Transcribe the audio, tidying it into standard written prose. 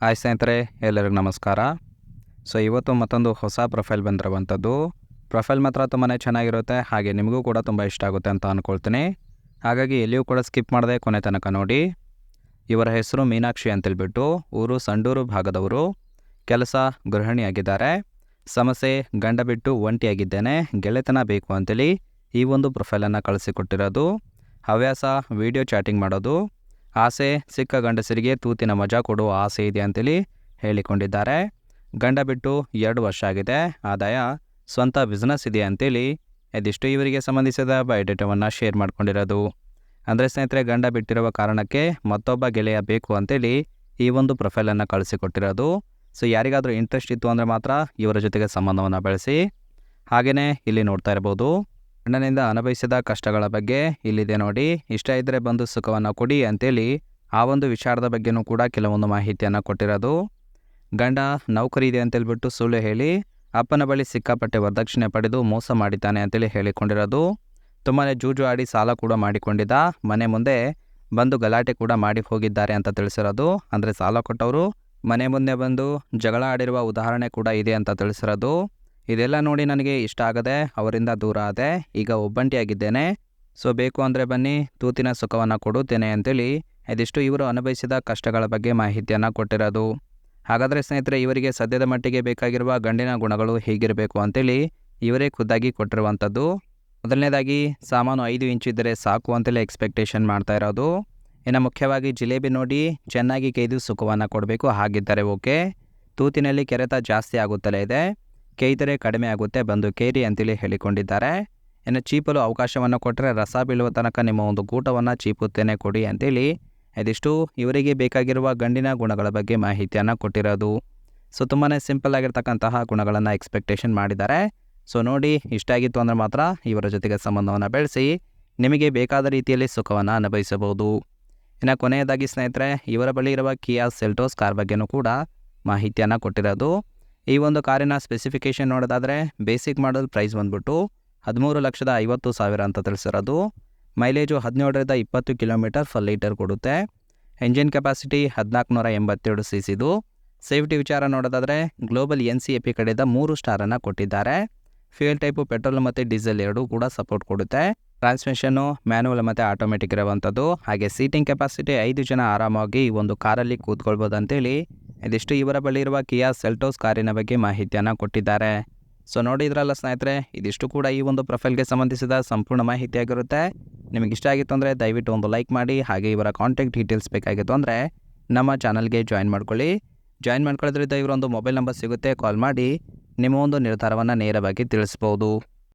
Hi ಸ್ನೇಹಿತರೆ, ಎಲ್ಲರಿಗೂ ನಮಸ್ಕಾರ. ಇವತ್ತು ಮತ್ತೊಂದು ಹೊಸ ಪ್ರೊಫೈಲ್ ಬಂದಿರುವಂಥದ್ದು. ಪ್ರೊಫೈಲ್ ಮಾತ್ರ ತುಂಬಾ ಚೆನ್ನಾಗಿರುತ್ತೆ, ಹಾಗೆ ನಿಮಗೂ ಕೂಡ ತುಂಬ ಇಷ್ಟ ಆಗುತ್ತೆ ಅಂತ ಅಂದ್ಕೊಳ್ತೀನಿ. ಹಾಗಾಗಿ ಎಲ್ಲಿಯೂ ಕೂಡ ಸ್ಕಿಪ್ ಮಾಡದೆ ಕೊನೆ ತನಕ ನೋಡಿ. ಇವರ ಹೆಸರು ಮೀನಾಕ್ಷಿ ಅಂತೇಳ್ಬಿಟ್ಟು, ಊರು ಸಂಡೂರು ಭಾಗದವರು. ಕೆಲಸ ಗೃಹಿಣಿಯಾಗಿದ್ದಾರೆ. ಸಮಸ್ಯೆ ಗಂಡ ಬಿಟ್ಟು ಒಂಟಿಯಾಗಿದ್ದೇನೆ, ಗೆಳೆತನ ಬೇಕು ಅಂತೇಳಿ ಈ ಒಂದು ಪ್ರೊಫೈಲನ್ನು ಕಳಿಸಿಕೊಟ್ಟಿರೋದು. ಹವ್ಯಾಸ ವಿಡಿಯೋ ಚಾಟಿಂಗ್ ಮಾಡೋದು. ಆಸೆ ಸಿಕ್ಕ ಗಂಡಸರಿಗೆ ತೂತಿನ ಮಜಾ ಕೊಡುವ ಆಸೆ ಇದೆ ಅಂತೇಳಿ ಹೇಳಿಕೊಂಡಿದ್ದಾರೆ. ಗಂಡ ಬಿಟ್ಟು 2 ವರ್ಷ ಆಗಿದೆ. ಆದಾಯ ಸ್ವಂತ ಬಿಸ್ನೆಸ್ ಇದೆ ಅಂತೇಳಿ ಇದಿಷ್ಟು ಇವರಿಗೆ ಸಂಬಂಧಿಸಿದ ಬಯೋಡೇಟಾವನ್ನು ಶೇರ್ ಮಾಡ್ಕೊಂಡಿರೋದು. ಅಂದರೆ ಸ್ನೇಹಿತರೆ, ಗಂಡ ಬಿಟ್ಟಿರುವ ಕಾರಣಕ್ಕೆ ಮತ್ತೊಬ್ಬ ಗೆಳೆಯ ಬೇಕು ಅಂತೇಳಿ ಈ ಒಂದು ಪ್ರೊಫೈಲನ್ನು ಕಳಿಸಿಕೊಟ್ಟಿರೋದು. ಯಾರಿಗಾದರೂ ಇಂಟ್ರೆಸ್ಟ್ ಇತ್ತು ಅಂದರೆ ಮಾತ್ರ ಇವರ ಜೊತೆಗೆ ಸಂಬಂಧವನ್ನು ಬೆಳೆಸಿ. ಹಾಗೆಯೇ ಇಲ್ಲಿ ನೋಡ್ತಾ ಇರ್ಬೋದು, ಗಂಡನಿಂದ ಅನುಭವಿಸಿದ ಕಷ್ಟಗಳ ಬಗ್ಗೆ ಇಲ್ಲಿದೆ ನೋಡಿ. ಇಷ್ಟ ಇದ್ದರೆ ಬಂದು ಸುಖವನ್ನು ಕೊಡಿ ಅಂತೇಳಿ ಆ ಒಂದು ವಿಚಾರದ ಬಗ್ಗೆನೂ ಕೂಡ ಕೆಲವೊಂದು ಮಾಹಿತಿಯನ್ನು ಕೊಟ್ಟಿರೋದು. ಗಂಡ ನೌಕರಿ ಇದೆ ಅಂತೇಳ್ಬಿಟ್ಟು ಸುಳ್ಳು ಹೇಳಿ ಅಪ್ಪನ ಬಳಿ ಸಿಕ್ಕಾಪಟ್ಟೆ ವರದಕ್ಷಿಣೆ ಪಡೆದು ಮೋಸ ಮಾಡಿದ್ದಾನೆ ಅಂತೇಳಿ ಹೇಳಿಕೊಂಡಿರೋದು. ತುಂಬಾ ಜೂಜು ಆಡಿ ಸಾಲ ಕೂಡ ಮಾಡಿಕೊಂಡಿದ್ದ. ಮನೆ ಮುಂದೆ ಬಂದು ಗಲಾಟೆ ಕೂಡ ಮಾಡಿ ಹೋಗಿದ್ದಾರೆ ಅಂತ ತಿಳಿಸಿರೋದು. ಅಂದರೆ ಸಾಲ ಕೊಟ್ಟವರು ಮನೆ ಮುಂದೆ ಬಂದು ಜಗಳ ಆಡಿರುವ ಉದಾಹರಣೆ ಕೂಡ ಇದೆ ಅಂತ ತಿಳಿಸಿರೋದು. ಇದೆಲ್ಲ ನೋಡಿ ನನಗೆ ಇಷ್ಟ ಆಗದೆ ಅವರಿಂದ ದೂರ ಆದೆ. ಈಗ ಒಬ್ಬಂಟಿಯಾಗಿದ್ದೇನೆ. ಬೇಕು ಅಂದರೆ ಬನ್ನಿ, ತೂತಿನ ಸುಖವನ್ನು ಕೊಡುತ್ತೇನೆ ಅಂತೇಳಿ ಇದಿಷ್ಟು ಇವರು ಅನುಭವಿಸಿದ ಕಷ್ಟಗಳ ಬಗ್ಗೆ ಮಾಹಿತಿಯನ್ನು ಕೊಟ್ಟಿರೋದು. ಹಾಗಾದರೆ ಸ್ನೇಹಿತರೆ, ಇವರಿಗೆ ಸದ್ಯದ ಮಟ್ಟಿಗೆ ಬೇಕಾಗಿರುವ ಗಂಡಿನ ಗುಣಗಳು ಹೇಗಿರಬೇಕು ಅಂತೇಳಿ ಇವರೇ ಖುದ್ದಾಗಿ ಕೊಟ್ಟಿರುವಂಥದ್ದು. ಮೊದಲನೇದಾಗಿ ಸಾಮಾನು 5 ಇಂಚ್ ಇದ್ದರೆ ಸಾಕು ಅಂತೇಳಿ ಎಕ್ಸ್ಪೆಕ್ಟೇಷನ್ ಮಾಡ್ತಾ ಇರೋದು. ಇನ್ನು ಮುಖ್ಯವಾಗಿ ಜಿಲೇಬಿ ನೋಡಿ ಚೆನ್ನಾಗಿ ಕೈದು ಸುಖವನ್ನು ಕೊಡಬೇಕು, ಹಾಗಿದ್ದರೆ ಓಕೆ. ತೂತಿನಲ್ಲಿ ಕೆರೆತ ಜಾಸ್ತಿ ಆಗುತ್ತಲೇ ಇದೆ, ಕೇಯ್ದರೆ ಕಡಿಮೆ ಆಗುತ್ತೆ, ಬಂದು ಕೇರಿ ಅಂತೇಳಿ ಹೇಳಿಕೊಂಡಿದ್ದಾರೆ. ಇನ್ನು ಚೀಪಲು ಅವಕಾಶವನ್ನು ಕೊಟ್ಟರೆ ರಸ ಬೀಳುವ ತನಕ ನಿಮ್ಮ ಒಂದು ಗೂಟವನ್ನು ಚೀಪುತ್ತೇನೆ ಕೊಡಿ ಅಂತೇಳಿ ಇದಿಷ್ಟು ಇವರಿಗೆ ಬೇಕಾಗಿರುವ ಗಂಡಿನ ಗುಣಗಳ ಬಗ್ಗೆ ಮಾಹಿತಿಯನ್ನು ಕೊಟ್ಟಿರೋದು. ತುಂಬಾ ಸಿಂಪಲ್ ಆಗಿರ್ತಕ್ಕಂತಹ ಗುಣಗಳನ್ನು ಎಕ್ಸ್ಪೆಕ್ಟೇಷನ್ ಮಾಡಿದ್ದಾರೆ. ನೋಡಿ, ಇಷ್ಟ ಆಗಿತ್ತು ಅಂದರೆ ಮಾತ್ರ ಇವರ ಜೊತೆಗೆ ಸಂಬಂಧವನ್ನು ಬೆಳೆಸಿ ನಿಮಗೆ ಬೇಕಾದ ರೀತಿಯಲ್ಲಿ ಸುಖವನ್ನು ಅನುಭವಿಸಬಹುದು. ಇನ್ನು ಕೊನೆಯದಾಗಿ ಸ್ನೇಹಿತರೆ, ಇವರ ಬಳಿ ಇರುವ ಕಿಯಾ ಸೆಲ್ಟೋಸ್ ಕಾರ್ ಬಗ್ಗೆನೂ ಕೂಡ ಮಾಹಿತಿಯನ್ನು ಕೊಟ್ಟಿರೋದು. ಈ ಒಂದು ಕಾರಿನ ಸ್ಪೆಸಿಫಿಕೇಷನ್ ನೋಡೋದಾದರೆ ಬೇಸಿಕ್ ಮಾಡಲ್ ಪ್ರೈಸ್ ಬಂದ್ಬಿಟ್ಟು 13,50,000 ಅಂತ ತಿಳಿಸಿರೋದು. ಮೈಲೇಜು 17-20 ಕಿಲೋಮೀಟರ್ ಪರ್ ಲೀಟರ್ ಕೊಡುತ್ತೆ. Engine capacity 1487 cc. ಸೇಫ್ಟಿ ವಿಚಾರ ನೋಡೋದಾದರೆ ಗ್ಲೋಬಲ್ NCAP ಕಡೆಯಿಂದ 3 ಸ್ಟಾರನ್ನು ಕೊಟ್ಟಿದ್ದಾರೆ. ಫ್ಯೂಯಲ್ ಟೈಪು ಪೆಟ್ರೋಲ್ ಮತ್ತು ಡೀಸೆಲ್ ಎರಡೂ ಕೂಡ ಸಪೋರ್ಟ್ ಕೊಡುತ್ತೆ. ಟ್ರಾನ್ಸ್ಮಿಷನ್ನು ಮ್ಯಾನುವಲ್ ಮತ್ತು ಆಟೋಮೆಟಿಕ್ ಇರುವಂಥದ್ದು. ಹಾಗೆ ಸೀಟಿಂಗ್ ಕೆಪಾಸಿಟಿ 5 ಜನ ಆರಾಮಾಗಿ ಈ ಒಂದು ಕಾರಲ್ಲಿ ಕೂತ್ಕೊಳ್ಬೋದು ಅಂತೇಳಿ ಇದಿಷ್ಟು ಇವರ ಬಳಿ ಇರುವ ಕಿಯಾ ಸೆಲ್ಟೋಸ್ ಕಾರಿನ ಬಗ್ಗೆ ಮಾಹಿತಿಯನ್ನು ಕೊಟ್ಟಿದ್ದಾರೆ. ನೋಡಿದ್ರಲ್ಲ ಸ್ನೇಹಿತರೆ, ಇದಿಷ್ಟು ಕೂಡ ಈ ಒಂದು ಪ್ರೊಫೈಲ್ಗೆ ಸಂಬಂಧಿಸಿದ ಸಂಪೂರ್ಣ ಮಾಹಿತಿಯಾಗಿರುತ್ತೆ. ನಿಮಗೆ ಇಷ್ಟ ಆಗಿತ್ತು ಅಂದರೆ ದಯವಿಟ್ಟು ಒಂದು ಲೈಕ್ ಮಾಡಿ. ಹಾಗೆ ಇವರ ಕಾಂಟ್ಯಾಕ್ಟ್ ಡೀಟೇಲ್ಸ್ ಬೇಕಾಗಿತ್ತು ಅಂದರೆ ನಮ್ಮ ಚಾನಲ್ಗೆ ಜಾಯಿನ್ ಮಾಡ್ಕೊಳ್ಳಿ. ಜಾಯಿನ್ ಮಾಡ್ಕೊಳ್ಳೋದ್ರಿಂದ ಇವರೊಂದು ಮೊಬೈಲ್ ನಂಬರ್ ಸಿಗುತ್ತೆ, ಕಾಲ್ ಮಾಡಿ ನಿಮ್ಮ ಒಂದು ನಿರ್ಧಾರವನ್ನು ನೇರವಾಗಿ ತಿಳಿಸ್ಬೋದು.